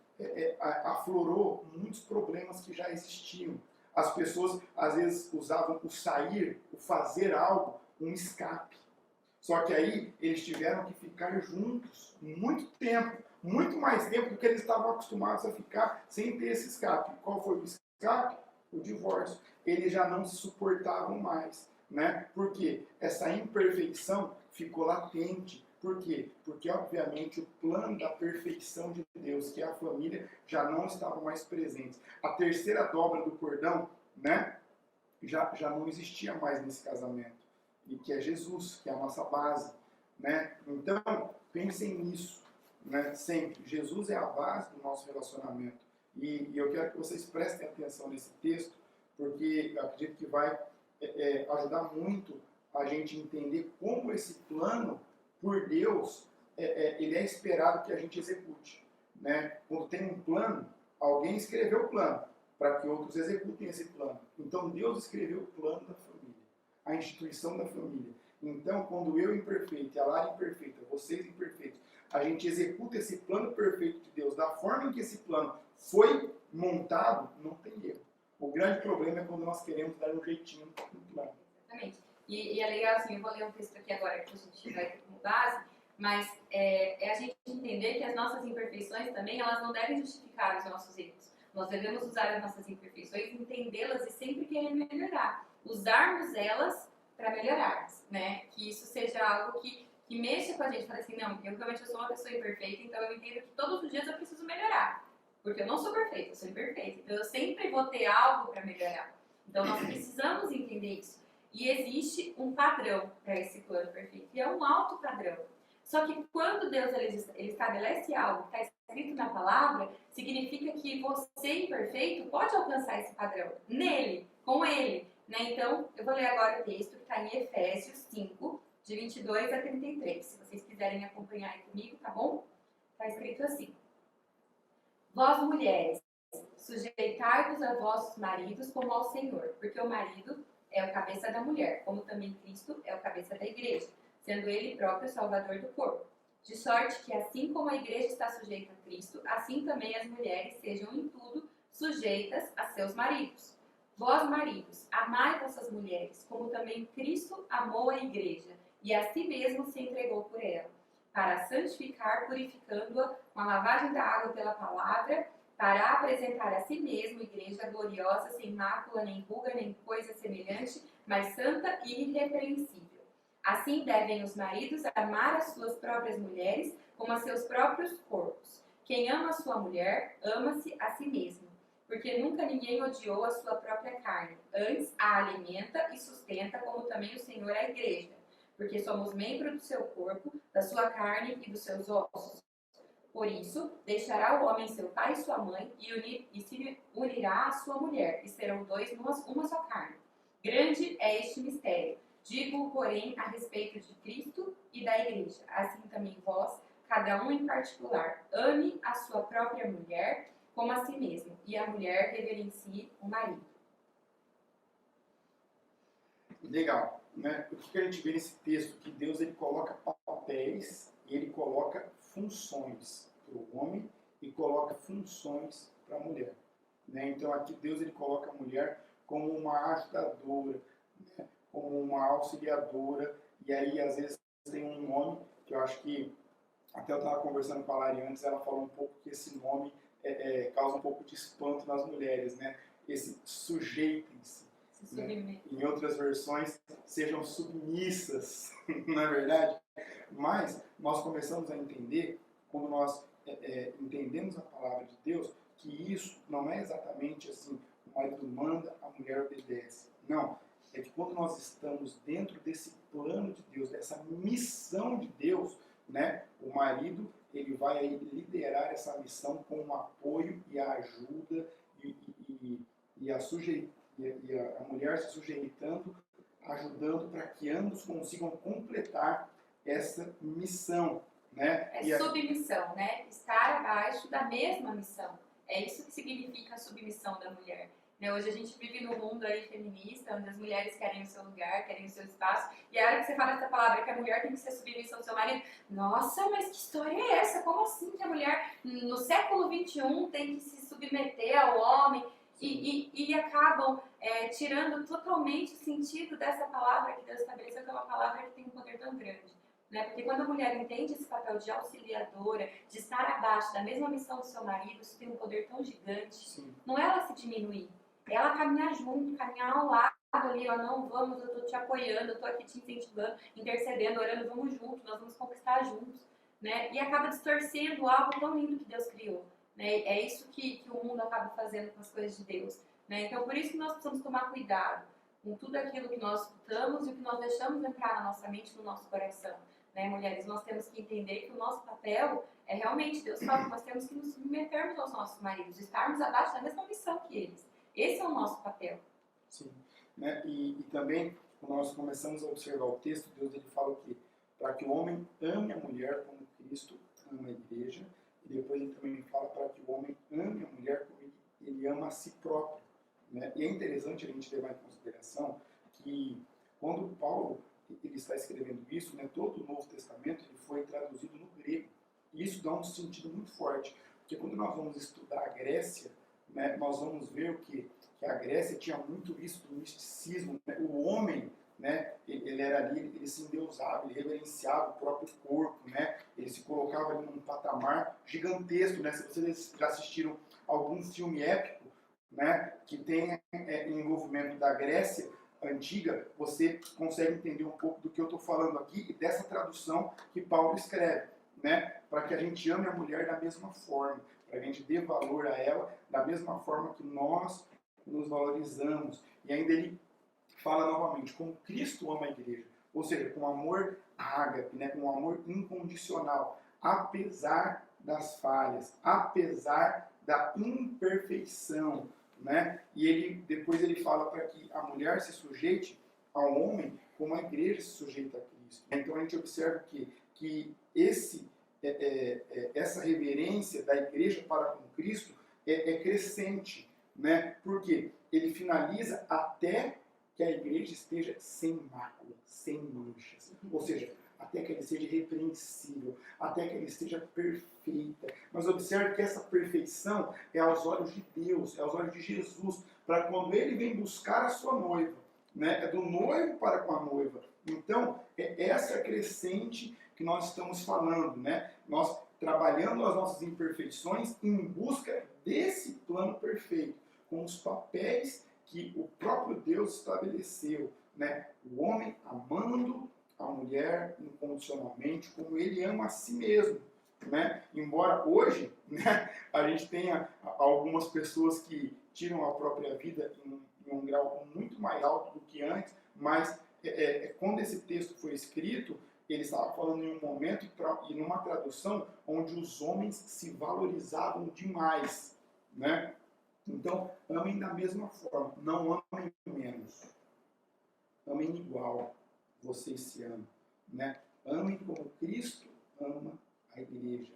aflorou muitos problemas que já existiam. As pessoas, às vezes, usavam o sair, o fazer algo, um escape. Só que aí eles tiveram que ficar juntos muito tempo, muito mais tempo do que eles estavam acostumados a ficar sem ter esse escape. Qual foi o escape? O divórcio. Eles já não se suportavam mais, né? Por quê? Essa imperfeição ficou latente. Por quê? Porque, obviamente, o plano da perfeição de Deus, que é a família, já não estava mais presente. A terceira dobra do cordão, né? Já não existia mais nesse casamento. E que é Jesus, que é a nossa base, né? Então, pensem nisso, né? Sempre. Jesus é a base do nosso relacionamento. E eu quero que vocês prestem atenção nesse texto, porque eu acredito que vai ajudar muito a gente entender como esse plano, por Deus, ele é esperado que a gente execute, né? Quando tem um plano, alguém escreveu o plano, para que outros executem esse plano. Então, Deus escreveu o plano da família, a instituição da família. Então, quando eu imperfeito e a Lara imperfeita, vocês imperfeitos, a gente executa esse plano perfeito de Deus da forma em que esse plano foi montado, não tem erro. O grande problema é quando nós queremos dar um jeitinho no plano. Exatamente. E é legal, assim, eu vou ler um texto aqui agora que a gente vai ter como base, mas é a gente entender que as nossas imperfeições também, elas não devem justificar os nossos erros. Nós devemos usar as nossas imperfeições, entendê-las e sempre querer melhorar. Usarmos elas para melhorarmos, né? Que isso seja algo que mexa com a gente. Fala assim, não, eu realmente sou uma pessoa imperfeita, então eu entendo que todos os dias eu preciso melhorar. Porque eu não sou perfeita, eu sou imperfeita. Então eu sempre vou ter algo para melhorar. Então nós precisamos entender isso. E existe um padrão para esse plano perfeito. E é um alto padrão. Só que quando Deus ele estabelece algo que está escrito na palavra, significa que você, imperfeito, pode alcançar esse padrão. Nele, com ele. Né? Então, eu vou ler agora o texto que está em Efésios 5, de 22 a 33. Se vocês quiserem acompanhar aí comigo, tá bom? Está escrito assim. Vós, mulheres, sujeitai-vos a vossos maridos como ao Senhor, porque o marido é o cabeça da mulher, como também Cristo é o cabeça da igreja, sendo ele próprio o salvador do corpo. De sorte que, assim como a igreja está sujeita a Cristo, assim também as mulheres sejam em tudo sujeitas a seus maridos. Vós, maridos, amai vossas mulheres, como também Cristo amou a igreja, e a si mesmo se entregou por ela, para santificar, purificando-a com a lavagem da água pela palavra, para apresentar a si mesmo igreja gloriosa, sem mácula, nem ruga, nem coisa semelhante, mas santa e irrepreensível. Assim devem os maridos amar as suas próprias mulheres como a seus próprios corpos. Quem ama a sua mulher, ama-se a si mesmo, porque nunca ninguém odiou a sua própria carne, antes a alimenta e sustenta, como também o Senhor a igreja, porque somos membros do seu corpo, da sua carne e dos seus ossos. Por isso, deixará o homem seu pai e sua mãe e se unirá à sua mulher, e serão dois uma só carne. Grande é este mistério. Digo, porém, a respeito de Cristo e da igreja. Assim também vós, cada um em particular, ame a sua própria mulher como a si mesmo, e a mulher reverencie o marido. Legal, né? O que a gente vê nesse texto? Que Deus ele coloca papéis e ele coloca funções para o homem e coloca funções para a mulher. Né? Então aqui Deus ele coloca a mulher como uma ajudadora, né? Como uma auxiliadora, e aí às vezes tem um nome que eu acho que, até eu estava conversando com a Lari antes, ela falou um pouco que esse nome causa um pouco de espanto nas mulheres, né? Esse sujeitem-se. Né? Em outras versões, sejam submissas, não é verdade? Mas nós começamos a entender, quando nós entendemos a palavra de Deus, que isso não é exatamente assim, o marido manda, a mulher obedece. Não, é que quando nós estamos dentro desse plano de Deus, dessa missão de Deus, né, o marido ele vai aí liderar essa missão com o apoio e a ajuda e a mulher se sujeitando, ajudando para que ambos consigam completar essa missão. Né? Submissão, né? Estar abaixo da mesma missão. É isso que significa a submissão da mulher. Né? Hoje a gente vive num mundo aí feminista, onde as mulheres querem o seu lugar, querem o seu espaço, e a hora que você fala essa palavra que a mulher tem que ser submissa ao seu marido, nossa, mas que história é essa? Como assim que a mulher no século XXI tem que se submeter ao homem? E acabam tirando totalmente o sentido dessa palavra que Deus estabeleceu, que é uma palavra que tem um poder tão grande. Né? Porque quando a mulher entende esse papel de auxiliadora, de estar abaixo da mesma missão do seu marido, isso tem um poder tão gigante. Sim. Não é ela se diminuir, é ela caminhar junto, caminhar ao lado ali, ó, não, vamos, eu tô te apoiando, eu tô aqui te incentivando, intercedendo, orando, vamos juntos, nós vamos conquistar juntos. Né? E acaba distorcendo algo tão lindo que Deus criou. Né? É isso que o mundo acaba fazendo com as coisas de Deus. Né? Então, por isso que nós precisamos tomar cuidado com tudo aquilo que nós escutamos e o que nós deixamos entrar na nossa mente, no nosso coração. Né, mulheres, nós temos que entender que o nosso papel é realmente, Deus fala que nós temos que nos submetermos aos nossos maridos, estarmos abaixo da mesma missão que eles. Esse é o nosso papel. Sim. Né? E também, quando nós começamos a observar o texto, Deus ele fala o quê? Para que o homem ame a mulher como Cristo ama a igreja, e depois ele também fala para que o homem ame a mulher como ele ama a si próprio. Né? E é interessante a gente levar em consideração que quando Paulo ele está escrevendo isso, né, todo o Novo Testamento ele foi traduzido no grego. E isso dá um sentido muito forte, porque quando nós vamos estudar a Grécia, né, nós vamos ver o que a Grécia tinha muito isso do misticismo. Né? O homem, né, ele era ali, ele se endeusava, ele reverenciava o próprio corpo, né? Ele se colocava ali num patamar gigantesco. Né? Se vocês já assistiram algum filme épico, né, que tem envolvimento da Grécia antiga, você consegue entender um pouco do que eu estou falando aqui e dessa tradução que Paulo escreve, né? Para que a gente ame a mulher da mesma forma, para que a gente dê valor a ela da mesma forma que nós nos valorizamos. E ainda ele fala novamente, como Cristo ama a igreja, ou seja, com amor ágape, né? Com amor incondicional, apesar das falhas, apesar da imperfeição. Né? E depois ele fala para que a mulher se sujeite ao homem como a igreja se sujeita a Cristo. Então a gente observa que essa reverência da igreja para com Cristo é crescente. Né? Porque ele finaliza até que a igreja esteja sem mácula, sem manchas. Ou seja, até que ela seja irrepreensível, até que ela esteja perfeita. Mas observe que essa perfeição é aos olhos de Deus, é aos olhos de Jesus, para quando ele vem buscar a sua noiva, né? É do noivo para com a noiva. Então, é essa crescente que nós estamos falando, né? Nós trabalhando as nossas imperfeições em busca desse plano perfeito, com os papéis que o próprio Deus estabeleceu, né? O homem amando a mulher incondicionalmente, como ele ama a si mesmo. Né? Embora hoje, né, a gente tenha algumas pessoas que tiram a própria vida em um grau muito mais alto do que antes, mas quando esse texto foi escrito, ele estava falando em um momento e numa tradução onde os homens se valorizavam demais. Né? Então, amem da mesma forma, não amem menos, amem igual. Vocês se amam, né? Amem como Cristo ama a igreja,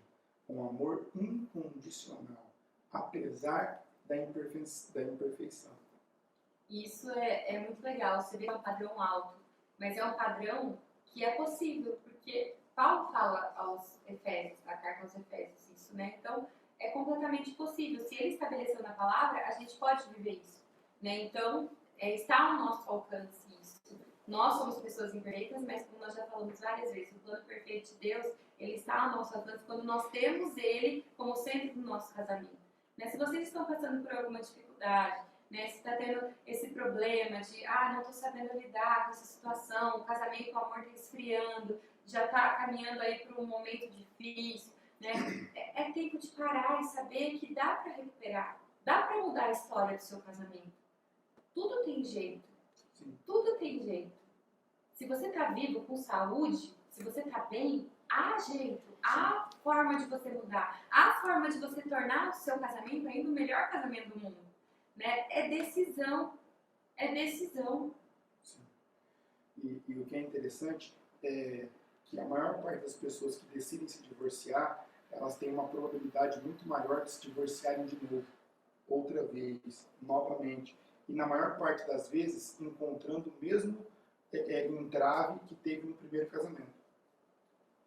com amor incondicional, apesar da imperfeição. Isso é muito legal, você vê que é um padrão alto, mas é um padrão que é possível, porque Paulo fala aos Efésios, a carta aos Efésios, isso, né? Então, é completamente possível. Se ele estabeleceu na palavra, a gente pode viver isso, né? Então, está ao nosso alcance isso. Nós somos pessoas imperfeitas, mas como nós já falamos várias vezes, o plano perfeito de Deus, ele está ao nosso alcance quando nós temos ele como centro do nosso casamento. Né? Se vocês estão passando por alguma dificuldade, né? Se está tendo esse problema de, não estou sabendo lidar com essa situação, o casamento, o amor está esfriando, já está caminhando aí para um momento difícil, né? É tempo de parar e saber que dá para recuperar, dá para mudar a história do seu casamento. Tudo tem jeito. Sim. Tudo tem jeito. Se você está vivo, com saúde, se você está bem, há jeito, há forma de você mudar, há forma de você tornar o seu casamento ainda o melhor casamento do mundo. Né? É decisão. É decisão. Sim. E o que é interessante é que a maior parte das pessoas que decidem se divorciar, elas têm uma probabilidade muito maior de se divorciarem de novo. outra vez, novamente, e na maior parte das vezes encontrando o mesmo entrave que teve no primeiro casamento.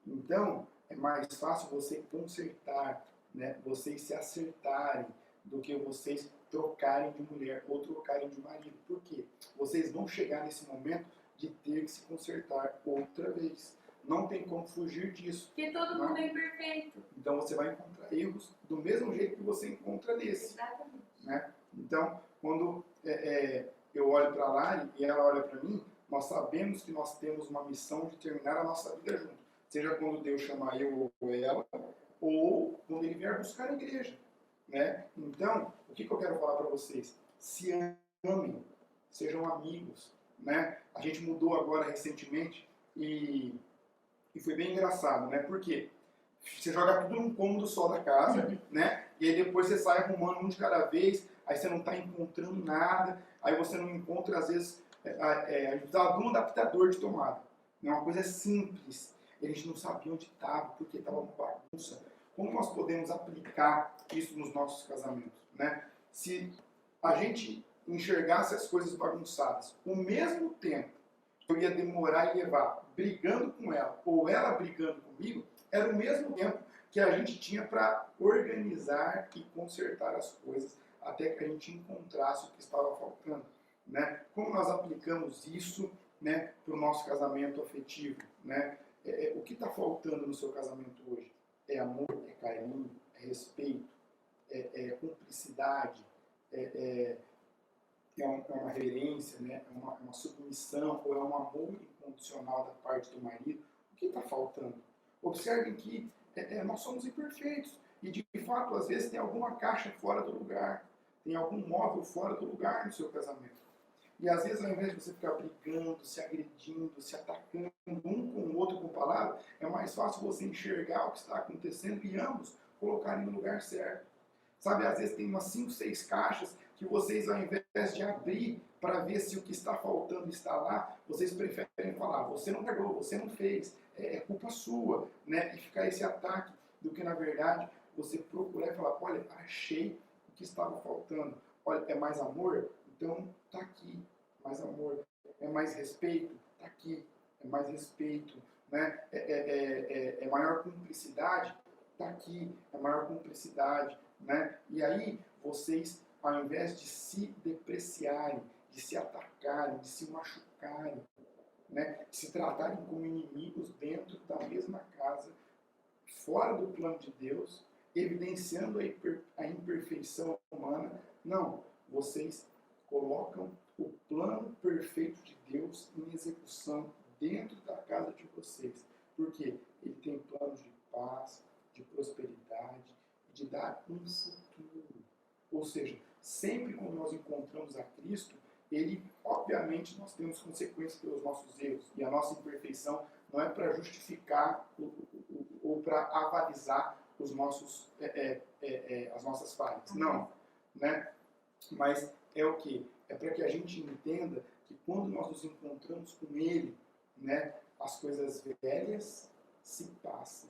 Então, é mais fácil você consertar, né, vocês se acertarem, do que vocês trocarem de mulher ou trocarem de marido. Por quê? Vocês vão chegar nesse momento de ter que se consertar outra vez. Não tem como fugir disso. Porque todo mundo é imperfeito. Então você vai encontrar erros do mesmo jeito que você encontra nesse. Exatamente. Né? Então, quando eu olho para a Lari e ela olha para mim, nós sabemos que nós temos uma missão de terminar a nossa vida junto. Seja quando Deus chamar eu ou ela, ou quando Ele vier buscar a igreja. Né? Então, o que eu quero falar para vocês? Se amem, sejam amigos. Né? A gente mudou agora recentemente e foi bem engraçado, né? Porque você joga tudo num cômodo só da casa, né? E aí depois você sai arrumando um de cada vez, aí você não está encontrando nada, aí você não encontra, às vezes, a gente precisava de um adaptador de tomada. É uma coisa simples. A gente não sabia onde estava, porque estava uma bagunça. Como nós podemos aplicar isso nos nossos casamentos, né? Se a gente enxergasse as coisas bagunçadas, o mesmo tempo que eu ia demorar e levar brigando com ela, ou ela brigando comigo, era o mesmo tempo que a gente tinha para organizar e consertar as coisas até que a gente encontrasse o que estava faltando, né? Como nós aplicamos isso, né, para o nosso casamento afetivo, né? O que está faltando no seu casamento hoje? É amor, é carinho, é respeito, é cumplicidade, é uma reverência, né? É uma submissão, ou é um amor incondicional da parte do marido. O que está faltando? Observem que nós somos imperfeitos e, de fato, às vezes tem alguma caixa fora do lugar, tem algum móvel fora do lugar no seu casamento. E, às vezes, ao invés de você ficar brigando, se agredindo, se atacando um com o outro com palavras, é mais fácil você enxergar o que está acontecendo e ambos colocarem no lugar certo. Sabe, às vezes tem umas 5, 6 caixas que vocês, ao invés de abrir para ver se o que está faltando está lá, vocês preferem falar, você não pegou, você não fez, é culpa sua, né? E ficar esse ataque, do que, na verdade, você procurar e falar, olha, achei o que estava faltando. Olha, é mais amor? Então, está aqui. Mais amor. É mais respeito? Está aqui. É mais respeito. Né? É maior cumplicidade? Está aqui. É maior cumplicidade. Né? E aí, vocês, ao invés de se depreciarem, de se atacarem, de se machucarem, né, de se tratarem como inimigos dentro da mesma casa, fora do plano de Deus, evidenciando a imperfeição humana, não, vocês colocam o plano perfeito de Deus em execução dentro da casa de vocês. Por quê? Ele tem planos de paz, de prosperidade, de dar um futuro. Ou seja, sempre quando nós encontramos a Cristo, Ele, obviamente, nós temos consequências pelos nossos erros. E a nossa imperfeição não é para justificar ou para avalizar os nossos, as nossas falhas. Não. Né? Mas é o quê? É para que a gente entenda que quando nós nos encontramos com Ele, né, as coisas velhas se passam.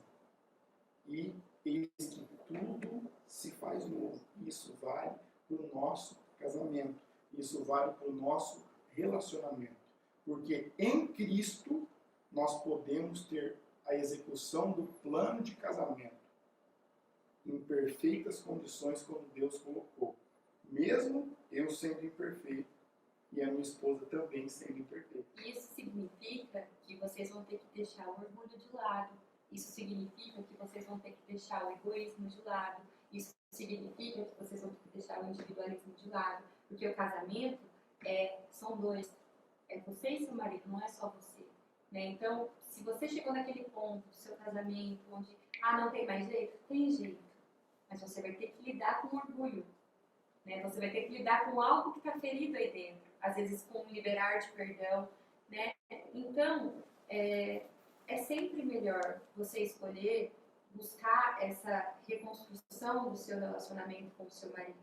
E eis que tudo se faz novo. Isso vale para o nosso casamento. Isso vale para o nosso relacionamento. Porque em Cristo nós podemos ter a execução do plano de casamento em perfeitas condições como Deus colocou. Mesmo eu sendo imperfeito e a minha esposa também sendo imperfeita. Isso significa que vocês vão ter que deixar o orgulho de lado. Isso significa que vocês vão ter que deixar o egoísmo de lado. Isso significa que vocês vão ter que deixar o individualismo de lado. Porque o casamento são dois. É você e seu marido, não é só você. Né? Então, se você chegou naquele ponto do seu casamento onde, não tem mais jeito, tem jeito. Mas você vai ter que lidar com orgulho. Né? Você vai ter que lidar com algo que está ferido aí dentro. Às vezes com um liberar de perdão. Né? Então, é sempre melhor você escolher buscar essa reconstrução do seu relacionamento com o seu marido.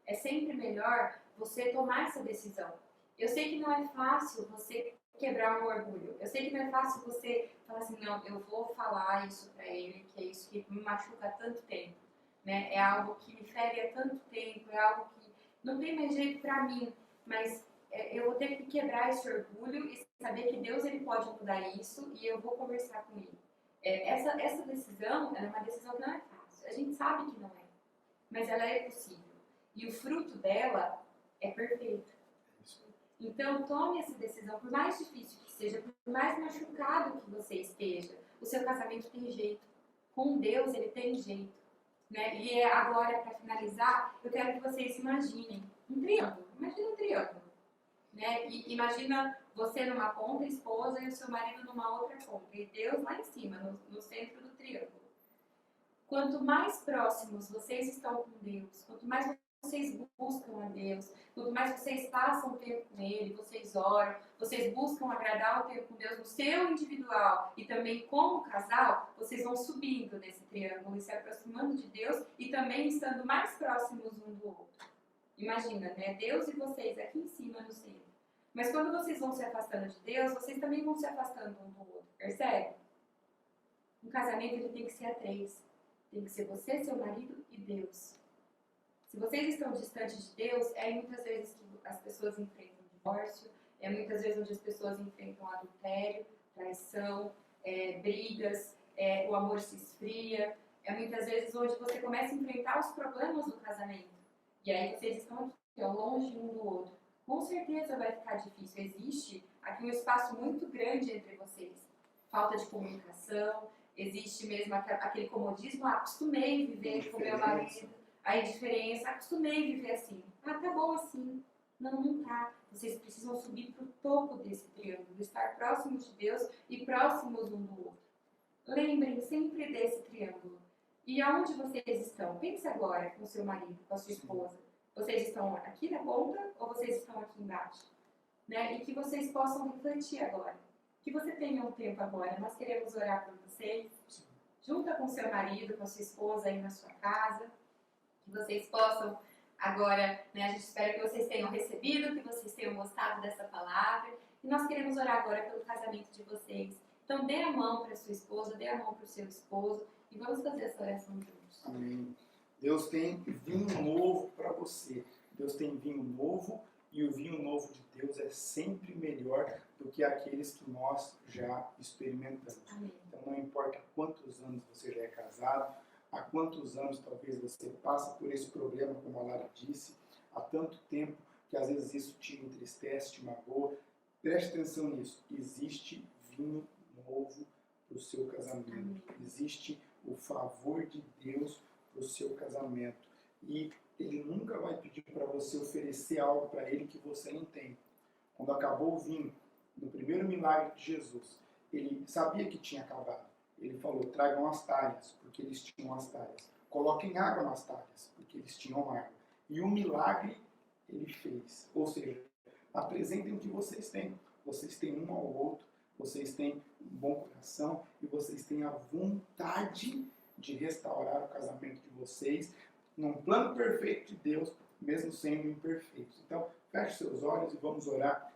É sempre melhor você tomar essa decisão. Eu sei que não é fácil você quebrar um orgulho. Eu sei que não é fácil você falar assim, não, eu vou falar isso para ele, que é isso que me machuca há tanto tempo. Né? É algo que me fere há tanto tempo, é algo que não tem mais jeito para mim, mas eu vou ter que quebrar esse orgulho e saber que Deus ele pode mudar isso e eu vou conversar com ele. Essa decisão é uma decisão que não é fácil. A gente sabe que não é, mas ela é possível. E o fruto dela é perfeito. Então, tome essa decisão, por mais difícil que seja, por mais machucado que você esteja, o seu casamento tem jeito. Com Deus, ele tem jeito. Né? E agora, para finalizar, eu quero que vocês imaginem um triângulo. Imagina um triângulo. Né? E imagina você numa ponta, a esposa, e o seu marido numa outra ponta. E Deus lá em cima, no centro do triângulo. Quanto mais próximos vocês estão com Deus, quanto mais vocês buscam a Deus, quanto mais vocês passam tempo com Ele, vocês oram, vocês buscam agradar o tempo com Deus no seu individual e também como casal, vocês vão subindo nesse triângulo e se aproximando de Deus e também estando mais próximos um do outro. Imagina, né? Deus e vocês aqui em cima no centro. Mas quando vocês vão se afastando de Deus, vocês também vão se afastando um do outro. Percebe? Um casamento ele tem que ser a três. Tem que ser você, seu marido e Deus. Se vocês estão distantes de Deus, muitas vezes que as pessoas enfrentam divórcio, muitas vezes onde as pessoas enfrentam adultério, traição, brigas, o amor se esfria. Muitas vezes onde você começa a enfrentar os problemas do casamento. E aí vocês estão aqui, longe um do outro. Com certeza vai ficar difícil. Existe aqui um espaço muito grande entre vocês. Falta de comunicação, existe mesmo aquele comodismo. Acostumei a viver com meu marido. A indiferença, acostumei a viver assim. Tá bom assim. Não tá. Vocês precisam subir para o topo desse triângulo, estar próximos de Deus e próximos um do outro. Lembrem sempre desse triângulo. E aonde vocês estão? Pense agora com o seu marido, com a sua esposa. Vocês estão aqui na ponta ou vocês estão aqui embaixo? Né? E que vocês possam refletir agora. Que você tenha um tempo agora. Nós queremos orar por vocês. Junta com o seu marido, com a sua esposa aí na sua casa. Que vocês possam agora, né, a gente espera que vocês tenham recebido, que vocês tenham gostado dessa palavra. E nós queremos orar agora pelo casamento de vocês. Então dê a mão para sua esposa, dê a mão para o seu esposo e vamos fazer essa oração juntos. Amém. Deus tem vinho novo para você. Deus tem vinho novo e o vinho novo de Deus é sempre melhor do que aqueles que nós já experimentamos. Amém. Então não importa quantos anos você já é casado, há quantos anos talvez você passa por esse problema, como a Lara disse, há tanto tempo que às vezes isso te entristece, te magoa. Preste atenção nisso. Existe vinho novo para o seu casamento. Amém. Existe o favor de Deus para o seu casamento. E Ele nunca vai pedir para você oferecer algo para Ele que você não tem. Quando acabou o vinho, no primeiro milagre de Jesus, Ele sabia que tinha acabado. Ele falou, tragam as talhas, porque eles tinham as talhas. Coloquem água nas talhas, porque eles tinham água. E o milagre Ele fez. Ou seja, apresentem o que vocês têm. Vocês têm um ao outro, vocês têm um bom coração e vocês têm a vontade de restaurar o casamento de vocês num plano perfeito de Deus, mesmo sendo imperfeitos. Então, feche seus olhos e vamos orar.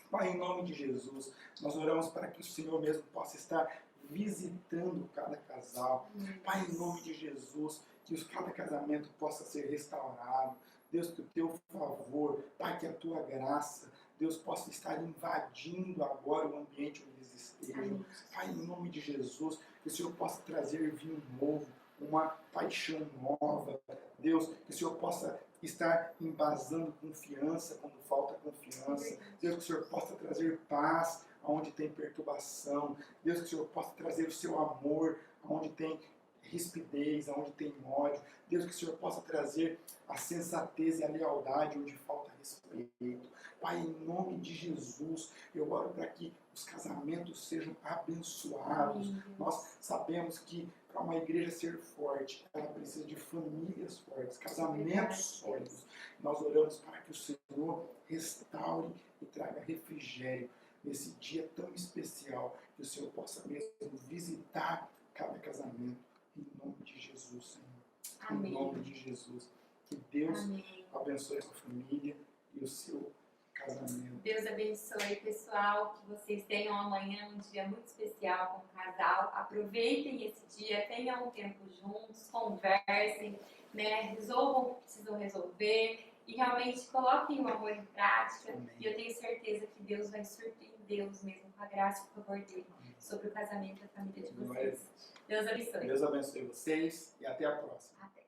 Pai, em nome de Jesus, nós oramos para que o Senhor mesmo possa estar visitando cada casal. Pai, em nome de Jesus, que cada casamento possa ser restaurado. Deus, que o teu favor, Pai, que a tua graça, Deus possa estar invadindo agora o ambiente onde eles estejam. Amém. Pai, em nome de Jesus, que o Senhor possa trazer vinho novo, uma paixão nova. Deus, que o Senhor possa estar embasando confiança quando falta confiança. Deus, que o Senhor possa trazer paz onde tem perturbação. Deus, que o Senhor possa trazer o seu amor onde tem rispidez, onde tem ódio. Deus, que o Senhor possa trazer a sensatez e a lealdade onde falta respeito. Pai, em nome de Jesus, eu oro para que os casamentos sejam abençoados. Amém. Nós sabemos que para uma igreja ser forte, ela precisa de famílias fortes, casamentos sólidos. Nós oramos para que o Senhor restaure e traga refrigério nesse dia tão especial, que o Senhor possa mesmo visitar cada casamento. Em nome de Jesus, Senhor. Amém. Em nome de Jesus. Que Deus Amém. abençoe a sua família e o seu casamento. Deus abençoe, pessoal, que vocês tenham amanhã um dia muito especial com o casal. Aproveitem esse dia, tenham um tempo juntos, conversem, né? Resolvam o que precisam resolver e realmente coloquem o amor em prática. Amém. E eu tenho certeza que Deus vai surpreendê-los mesmo com a graça e o favor dele sobre o casamento e a família de Glória a vocês. Deus abençoe. Deus abençoe vocês e até a próxima. Até.